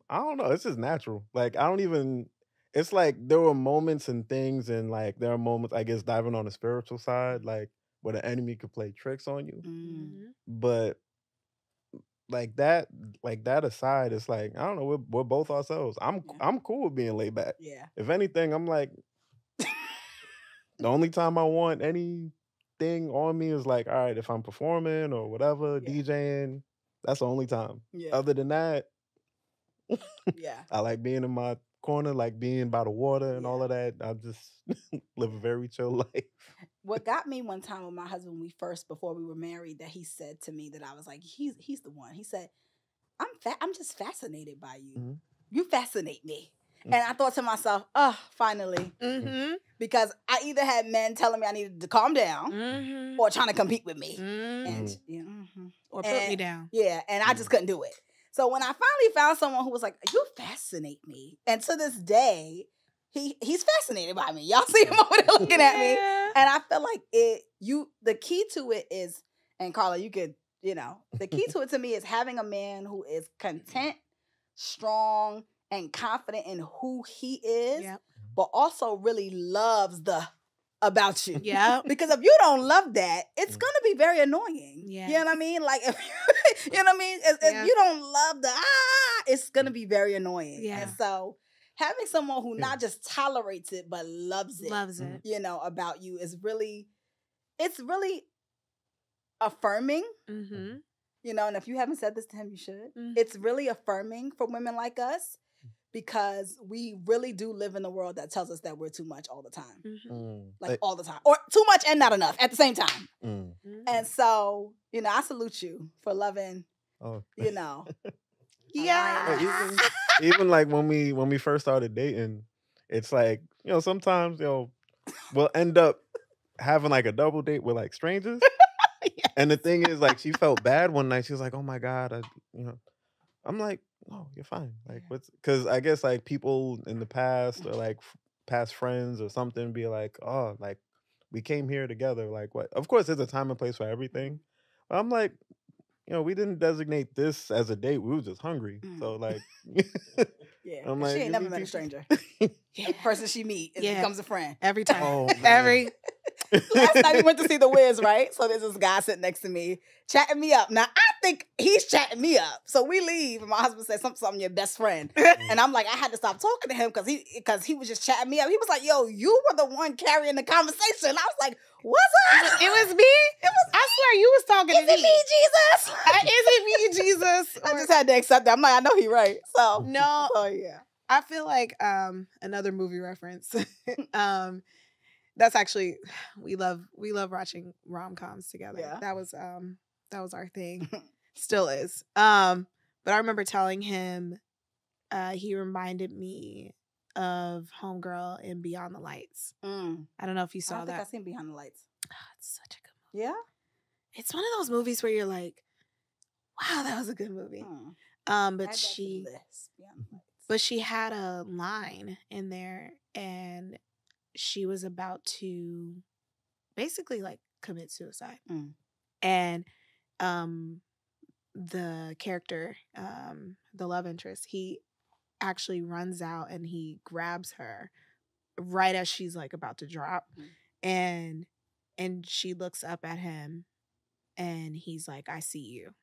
don't know. It's just natural. Like, it's like there were moments and things, and like there are moments, I guess, diving on the spiritual side, like where the enemy could play tricks on you. Mm-hmm. But like that aside, it's like, I don't know, we're both ourselves. I'm cool with being laid back. Yeah. If anything, I'm like, the only time I want anything on me is like, all right, if I'm performing or whatever, DJing, that's the only time. Yeah. Other than that, I like being in my corner, like being by the water and all of that. I just live a very chill life. What got me one time with my husband, before we were married, that he said to me that I was like, he's the one. He said, I'm just fascinated by you. Mm-hmm. You fascinate me. Mm-hmm. And I thought to myself, oh, finally. Mm-hmm. Because I either had men telling me I needed to calm down or trying to compete with me. Mm-hmm. And, or put me down. Yeah, and I just couldn't do it. So when I finally found someone who was like, you fascinate me. And to this day, he's fascinated by me. Y'all see him over there looking at me. And I feel like the key to it is, and Carla, you could, the key to it to me is having a man who is content, strong, and confident in who he is, but also really loves about you. Yeah. Because if you don't love that, it's going to be very annoying. Yeah. You know what I mean? Like, if you know what I mean? If you don't love it's going to be very annoying. Yeah. And so having someone who not just tolerates it, but loves it, about you it's really affirming. Mm-hmm. And if you haven't said this to him, you should. Mm-hmm. It's really affirming for women like us. Because we really do live in a world that tells us that we're too much all the time. Mm-hmm. All the time. Or too much and not enough at the same time. Mm-hmm. And so, I salute you for loving, Yeah. Even like when we first started dating, it's like, sometimes, we'll end up having like a double date with like strangers. Yes. And the thing is, like, she felt bad one night. She was like, oh my God, I'm like, no, you're fine. Like, because I guess like people in the past are like past friends or something, be like, oh, like we came here together. Like what? Of course, there's a time and place for everything. But I'm like, we didn't designate this as a date. We were just hungry. So like, yeah, I'm she like, ain't never met a stranger. The person she meet becomes a friend every time. Oh, Last night we went to see The Wiz, right? So there's this guy sitting next to me, chatting me up. Now I think he's chatting me up. So we leave, and my husband said something your best friend, and I'm like, I had to stop talking to him because he was just chatting me up. He was like, "Yo, you were the one carrying the conversation." I was like, "What's up?" It was me. I swear you was talking to me. Is it me, Jesus? Is it me, Jesus? I just had to accept that. I'm like, I know he right. So no. So yeah. I feel like another movie reference. That's actually we love rom-coms together. Yeah. That was our thing. Still is. But I remember telling him he reminded me of Homegirl in Beyond the Lights. I don't know if you saw that. I think I've seen Beyond the Lights. Oh, it's such a good movie. Yeah? It's one of those movies where you're like, wow, that was a good movie. But she had a line in there, and she was about to basically like commit suicide. And the character, the love interest, he actually runs out and he grabs her right as she's like about to drop. And she looks up at him and he's like, I see you.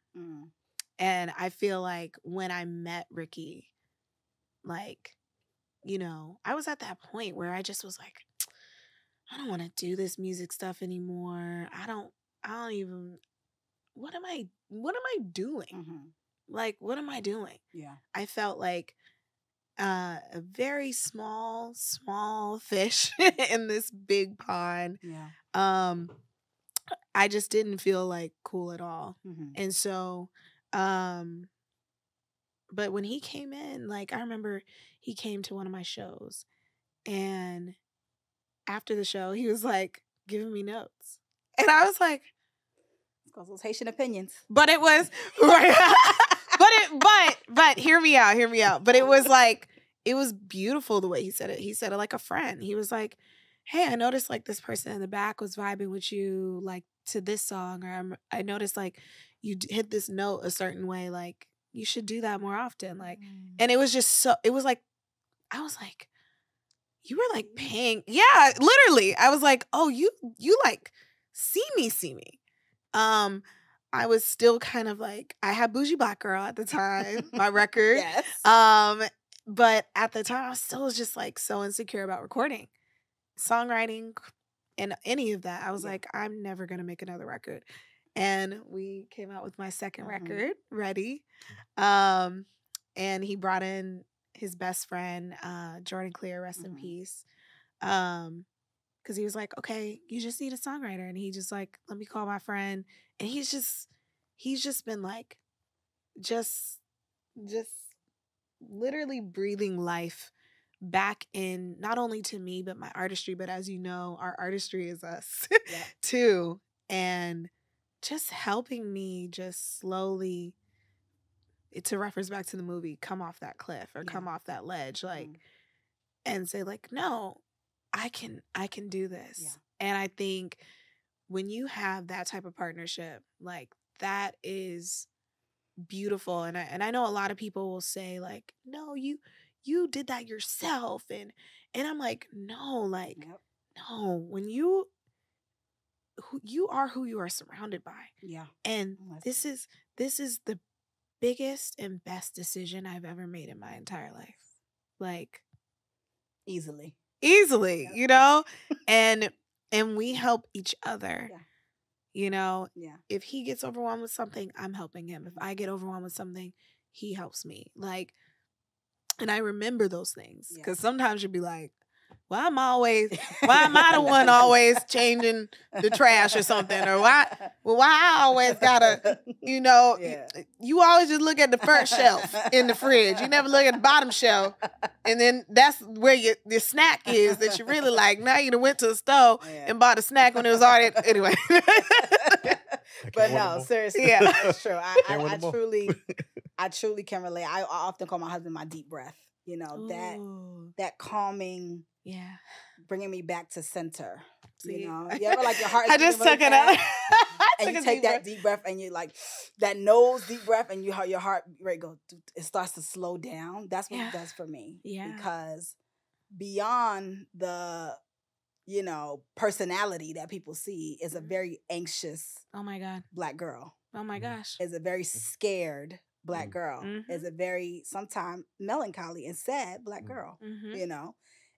And I feel like when I met Ricky, like, I was at that point where I just was like, I don't want to do this music stuff anymore. I don't even, what am I doing? Like, what am I doing? Yeah. I felt like a very small fish in this big pond. Yeah. I just didn't feel like cool at all. And so, but when he came in, like, I remember he came to one of my shows, and after the show, he was like giving me notes. And I was like, it's because those Haitian opinions. But it was right. but hear me out. But it was like, it was beautiful the way he said it. He said it like a friend. He was like, hey, I noticed like this person in the back was vibing with you like to this song, or I noticed like you hit this note a certain way, like you should do that more often. Like, and it was just so, it was like, I was like, you were like paying. Yeah, literally. I was like, oh, you like see me. I was still kind of like, I had Bougie Black Girl at the time, my record. Yes. But at the time I still was just like so insecure about recording, songwriting, and any of that. I was like, I'm never gonna make another record. And we came out with my second record, Ready. And he brought in his best friend, Jordan Clear, rest in peace. Because he was like, okay, you just need a songwriter. And he just like, let me call my friend. And he's just been like, just literally breathing life back in, not only to me, but my artistry. But as you know, our artistry is us too. And just helping me just slowly, to reference back to the movie, come off that cliff or come off that ledge, like, and say like, no, I can do this. Yeah. And I think when you have that type of partnership, like, that is beautiful. And I know a lot of people will say like, no, you did that yourself. And I'm like, no, like, no, when you are who you are surrounded by. Yeah. And this is the biggest and best decision I've ever made in my entire life. Like, easily, and we help each other. If he gets overwhelmed with something, I'm helping him. If I get overwhelmed with something, he helps me. Like, and I remember those things, because sometimes you'd be like, why am I the one always changing the trash or something? Or why I always gotta, you always just look at the first shelf in the fridge. You never look at the bottom shelf. And then that's where your snack is that you really like. Now you done went to the store and bought a snack when it was already, anyway. But no, seriously, that's true. I truly can relate. I often call my husband my deep breath. You know, Ooh. that calming, bringing me back to center. See? You know, you ever like your heart is I just really took another. and you take that deep breath and you like that nose deep breath and your heart rate goes, it starts to slow down. That's what it does for me. Yeah. Because beyond the, you know, personality that people see is a very anxious Black girl. Oh my gosh. Is a very scared Black girl. Is a very sometimes melancholy and sad Black girl. You know?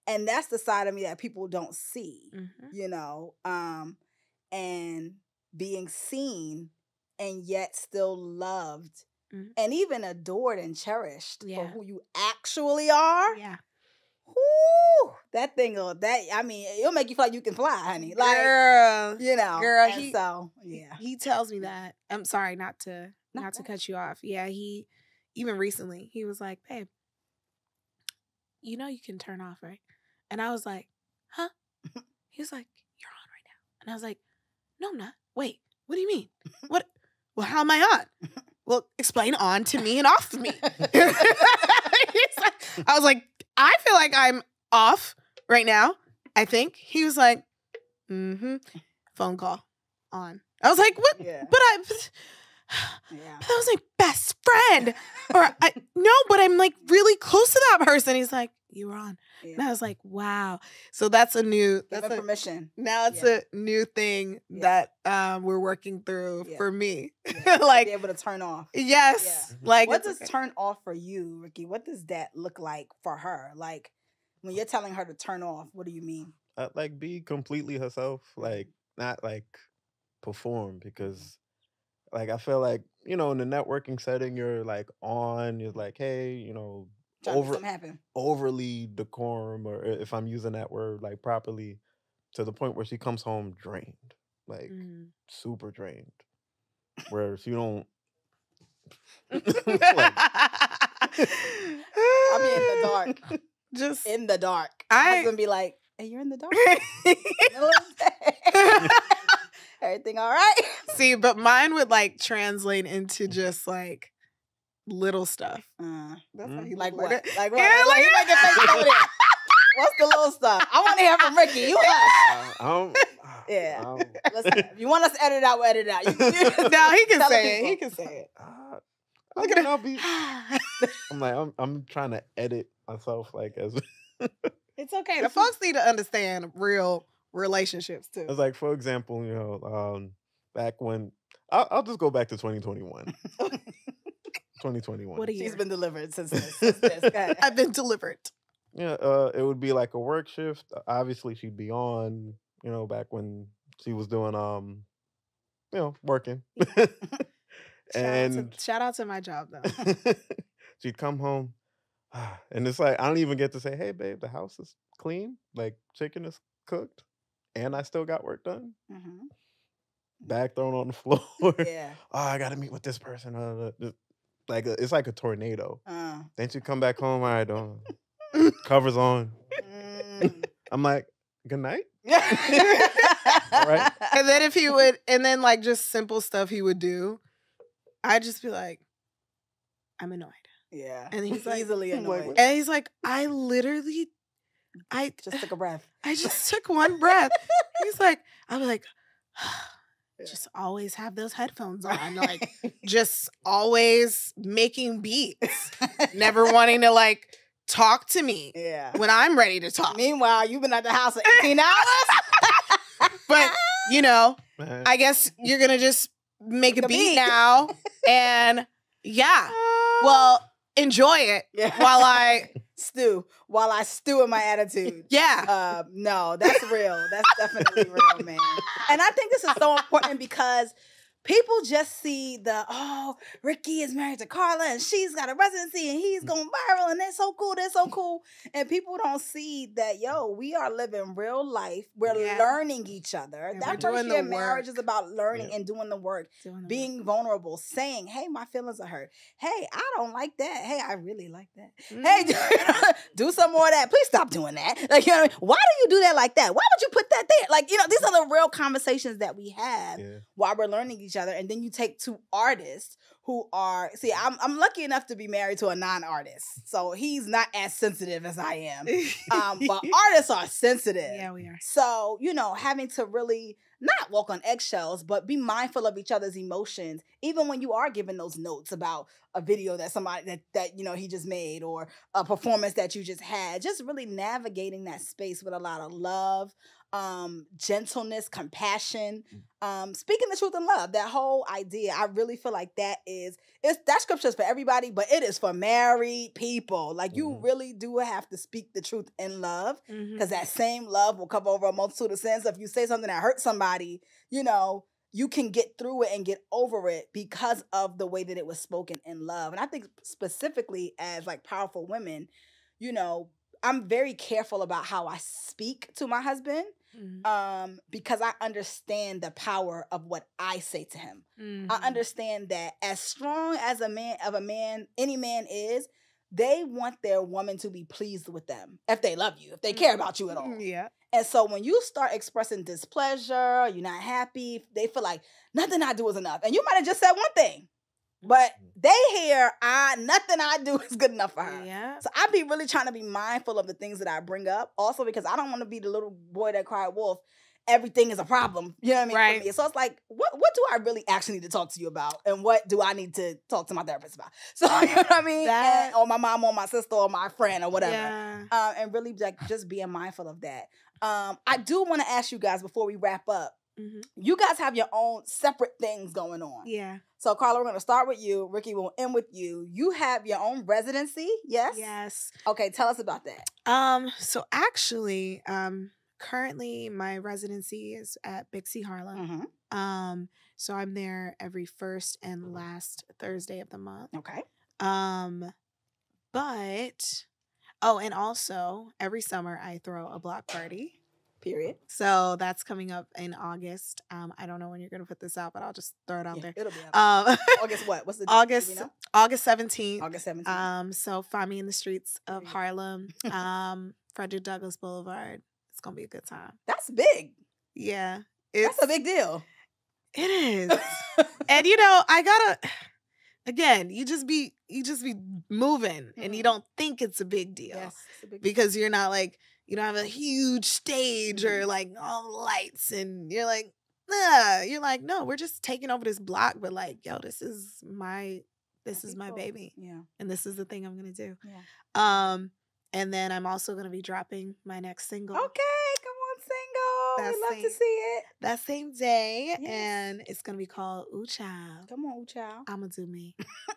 And that's the side of me that people don't see, you know, and being seen and yet still loved and even adored and cherished for who you actually are. Yeah. Whoo, that thing, I mean, it'll make you feel like you can fly, honey. Like, girl, you know, girl. He tells me that. I'm sorry, not to cut you off. Yeah, he even recently he was like, babe, you know you can turn off, right? And I was like, huh? He was like, you're on right now. And I was like, no, I'm not. Wait, what do you mean? What? Well, how am I on? Well, explain on to me and off to me. I was like, I feel like I'm off right now, I think. He was like, phone call on. I was like, what? Yeah. But that was my best friend. No, but I'm like really close to that person. He's like, you were on. Yeah. And I was like, wow. So that's a new permission. Now it's a new thing that we're working through for me. Yeah. Like be able to turn off. Yes. Yeah. Like what does turn off for you, Ricky? What does that look like for her? Like when you're telling her to turn off, what do you mean? Like be completely herself, like not like perform, because like I feel like, you know, in the networking setting, you're like you're like, hey, you know, overly decorum, or if I'm using that word like properly, to the point where she comes home drained, like super drained, where she don't. Like, I'll be in the dark, just in the dark. I'm gonna be like, "Hey, you're in the dark." Everything all right? See, but mine would like translate into just like little stuff. That's how you like what? Like what? Yeah, like you might get face over there. What's the little stuff? I want to hear from Ricky. You Listen, if you want us to edit it out, we'll edit it out. No, he can say it. He can say it. Look at it. I'm like, I'm trying to edit myself like as. It's okay. The folks need to understand real relationships too. It's like, for example, you know, back when I'll just go back to 2021. 2021. What a year. She's been delivered since this. I've been delivered. Yeah, it would be like a work shift. Obviously, she'd be on, you know, back when she was doing, you know, working. And shout out to my job though. She'd come home, and it's like I don't even get to say, "Hey, babe, the house is clean. Like chicken is cooked, and I still got work done." Bag thrown on the floor. Yeah. Oh, I got to meet with this person. Like it's like a tornado. Then you come back home. All right, covers on. I'm like, good night. All right. And then if he would, and then like just simple stuff he would do, I'd just be like, I'm annoyed. Yeah. And he's like, easily annoyed. And he's like, I just took a breath. I just took one breath. He's like, I'm like, just always have those headphones on. Like, just always making beats. Never wanting to like talk to me when I'm ready to talk. Meanwhile, you've been at the house for 18 hours. But, you know, I guess you're going to just make a beat now. And well, enjoy it while I stew in my attitude. Yeah. No, that's real. That's definitely real, man. And I think this is so important because people just see Ricky is married to Carla and she's got a residency and he's going viral and they're so cool, And people don't see that, we are living real life. We're learning each other. Yeah, that first year marriage is about learning and doing the work, being vulnerable, saying, hey, my feelings are hurt. Hey, I don't like that. Hey, I really like that. Hey, do some more of that. Please stop doing that. Like, you know what I mean? Why do you do that like that? Why would you put that there? Like, these are the real conversations that we have while we're learning each other. And then you take two artists who are, see, I'm lucky enough to be married to a non-artist, so he's not as sensitive as I am. But artists are sensitive. Yeah, we are. So, you know, having to really not walk on eggshells, but be mindful of each other's emotions, even when you are giving those notes about a video that somebody that you know he just made, or a performance that you just had. Just really navigating that space with a lot of love, gentleness, compassion, speaking the truth in love. That whole idea, I really feel like that scripture is for everybody, but it is for married people. Like, you really do have to speak the truth in love, because that same love will cover over a multitude of sins. So if you say something that hurts somebody, you know, you can get through it and get over it because of the way that it was spoken in love. And I think specifically as like powerful women, you know, I'm very careful about how I speak to my husband, because I understand the power of what I say to him. I understand that as strong as any man is, they want their woman to be pleased with them if they love you, if they care about you at all. Yeah. And so when you start expressing displeasure, you're not happy, they feel like nothing I do is enough. And you might have just said one thing, but they hear, nothing I do is good enough for her. Yeah. So I be really trying to be mindful of the things that I bring up. Also, because I don't want to be the little boy that cried wolf. Everything is a problem. You know what I mean? Right. For me. So it's like, what do I really actually need to talk to you about? And what do I need to talk to my therapist about? So, you know what I mean? Or my mom or my sister or my friend or whatever. Yeah. And really like just being mindful of that. I do want to ask you guys before we wrap up, you guys have your own separate things going on. Yeah. So, Carla, we're going to start with you. Ricky, we'll end with you. You have your own residency, yes? Yes. Okay, tell us about that. So actually, currently my residency is at Bixie Harlem. So I'm there every first and last Thursday of the month. Okay. But and also every summer I throw a block party. Period. So that's coming up in August. I don't know when you're gonna put this out, but I'll just throw it out there. It'll be out. August what? What's the date? August 17th. August 17th. So find me in the streets of Harlem, Frederick Douglass Boulevard. It's gonna be a good time. That's big. Yeah. That's a big deal. It is. And you know, I gotta again, you just be moving and you don't think it's a big deal. Yes, it's a big deal. Because you're not like, you don't have a huge stage or like all the lights, and you're like, you're like, no, we're just taking over this block, but like, yo, this is my baby. Yeah. And this is the thing I'm gonna do. Yeah. And then I'm also gonna be dropping my next single. Okay, come on, single. We'd love to see it. That same day. Yes. And it's gonna be called Ooh Child. Come on, Ooh Child. I'ma do me.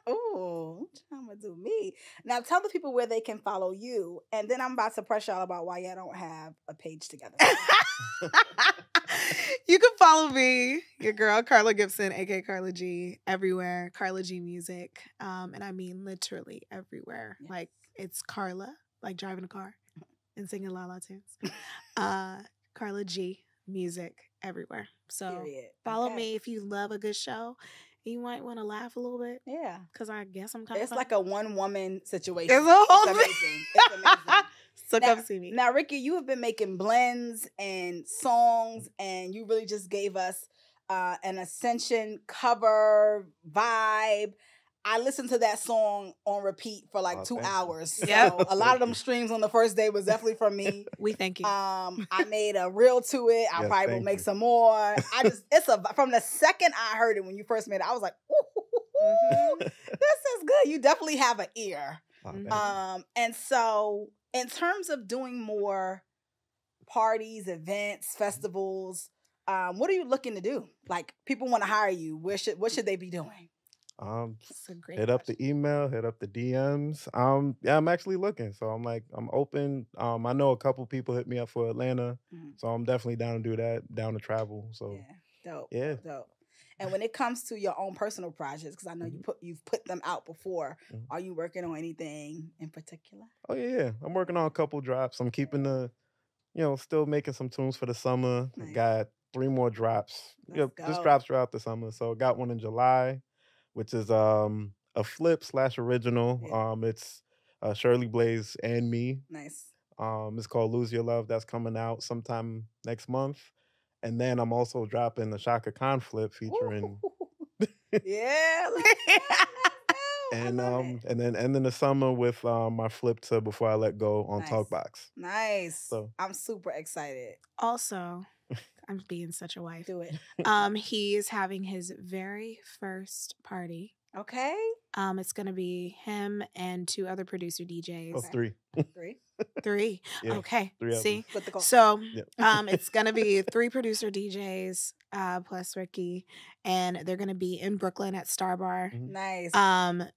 Ooh, I'ma do me. Now tell the people where they can follow you, and then I'm about to press y'all about why y'all don't have a page together. You can follow me, your girl, Carla Gibson, aka Carla G, everywhere. Carla G Music. And I mean literally everywhere. Yes. Like, it's Carla, like driving a car and singing La La tunes. Carla G Music everywhere. So follow me if you love a good show. You might want to laugh a little bit. Yeah. Because I guess I'm kind of... It's like a one-woman situation. It's a whole thing. It's amazing. So come see me. Now, Ricky, you have been making blends and songs, and you really just gave us an Ascension cover vibe. I listened to that song on repeat for like 2 hours. So a lot of them streams on the first day was definitely from me. We thank you. I made a reel to it. I probably will make some more. From the second I heard it when you first made it, I was like, ooh, this is good. You definitely have an ear. And so in terms of doing more parties, events, festivals, what are you looking to do? Like, people want to hire you. What should they be doing? Hit up the email, hit up the DMs. I'm actually looking, so I'm open. I know a couple people hit me up for Atlanta, so I'm definitely down to do that, down to travel. So dope. Dope. And when it comes to your own personal projects, because I know you've put them out before, are you working on anything in particular? Oh yeah, I'm working on a couple drops. I'm keeping still making some tunes for the summer. Nice. Got 3 more drops. Just drops throughout the summer. So got one in July, which is a flip/original. Yeah. It's Shirley Blaze and me. Nice. It's called Lose Your Love. That's coming out sometime next month. And then I'm also dropping the Shaka Khan flip featuring Yeah. And then ending the summer with my flip to Before I Let Go on Talkbox. Nice. So I'm super excited. Also, I'm being such a wife. Do it. He is having his very first party. Okay. It's gonna be him and 2 other producer DJs. Oh, 3. 3. Yeah, Okay. 3 See? So it's gonna be 3 producer DJs plus Ricky, and they're gonna be in Brooklyn at Star Bar. Nice.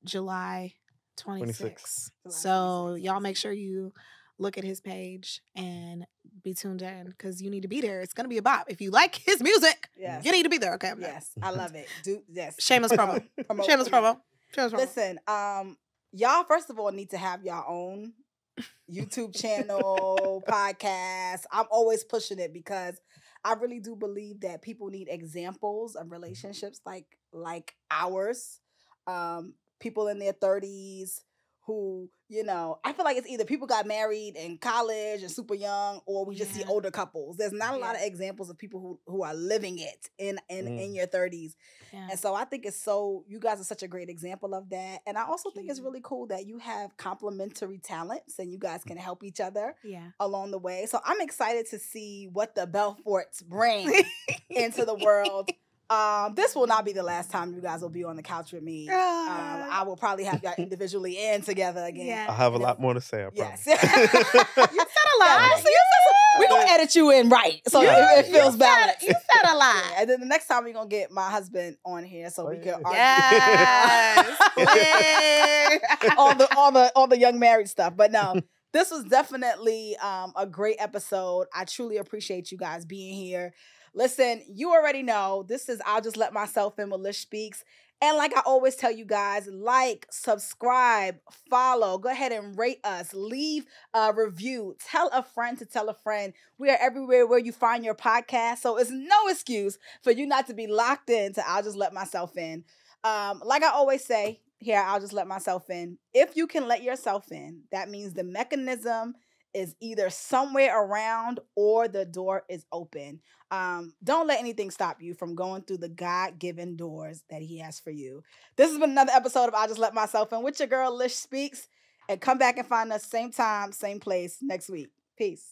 July 26th. 26th. So y'all make sure you look at his page and be tuned in because you need to be there. It's gonna be a bop. If you like his music, you need to be there. Okay. Yes, I love it. Shameless promo. Shameless promo. Listen, y'all first of all need to have your own YouTube channel, podcast. I'm always pushing it because I really do believe that people need examples of relationships like ours. People in their 30s who, I feel like it's either people got married in college and super young, or we just see older couples. There's not a lot of examples of people who are living it in your 30s. Yeah. And so I think you guys are such a great example of that. And I also think it's really cool that you have complementary talents and you guys can help each other along the way. So I'm excited to see what the Belforts bring into the world. This will not be the last time you guys will be on the couch with me. I will probably have y'all individually and together again. Yeah. I have a lot more to say, I promise. Yes. You said a lot. We're going to edit you in right, so it feels balanced. You said a lot. Yeah, and then the next time we're going to get my husband on here so we can argue. Yes. all the young married stuff. But no, this was definitely a great episode. I truly appreciate you guys being here. Listen, you already know this is I'll Just Let Myself In with Lish Speaks. And like I always tell you guys, like, subscribe, follow, go ahead and rate us, leave a review, tell a friend to tell a friend. We are everywhere where you find your podcast. So it's no excuse for you not to be locked into I'll Just Let Myself In. Like I always say, here, I'll just let myself in. If you can let yourself in, that means the mechanism is either somewhere around or the door is open. Don't let anything stop you from going through the God-given doors that he has for you. This has been another episode of I Just Let Myself In with your girl, Lish Speaks. And come back and find us same time, same place next week. Peace.